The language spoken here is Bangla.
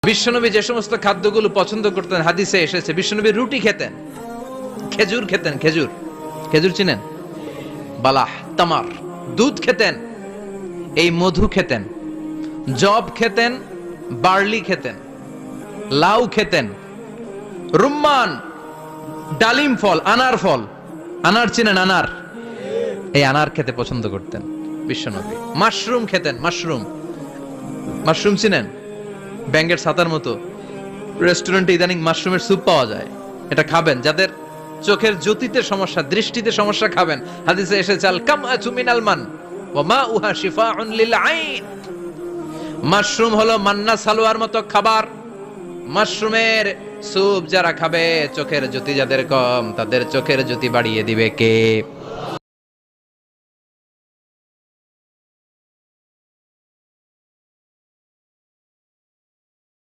বিশ্বনবী যে সমস্ত খাদ্যগুলো পছন্দ করতেন হাদিসে এসেছে। বিশ্বনবী রুটি খেতেন, খেজুর খেতেন, খেজুর, খেজুর চিনেন? বালাহ, তামার, দুধ খেতেন, এই মধু খেতেন, জব খেতেন, বার্লি খেতেন, লাউ খেতেন, রুম্মান, ডালিম ফল, আনার ফল, আনার চিনেন? আনার, এই আনার খেতে পছন্দ করতেন বিশ্বনবী। মাশরুম খেতেন, মাশরুম, মাশরুম চিনেন? ব্যাঙের ছাতার মতো। রেস্টুরেন্টে ইদানিং মাশরুমের স্যুপ পাওয়া যায়, এটা খাবেন। যাদের চোখের জ্যোতিতে সমস্যা, দৃষ্টিতে সমস্যা, খাবেন। হাদিসে এসেছে আল কামআতু মিনাল মান ওয়া মাউহা শিফাউন লিল আইন। মাশরুম হলো মান্না সালোয়ার মতো খাবার। মাশরুমের স্যুপ যারা খাবে, চোখের জ্যোতি যাদের কম, তাদের চোখের জ্যোতি বাড়িয়ে দিবে কে?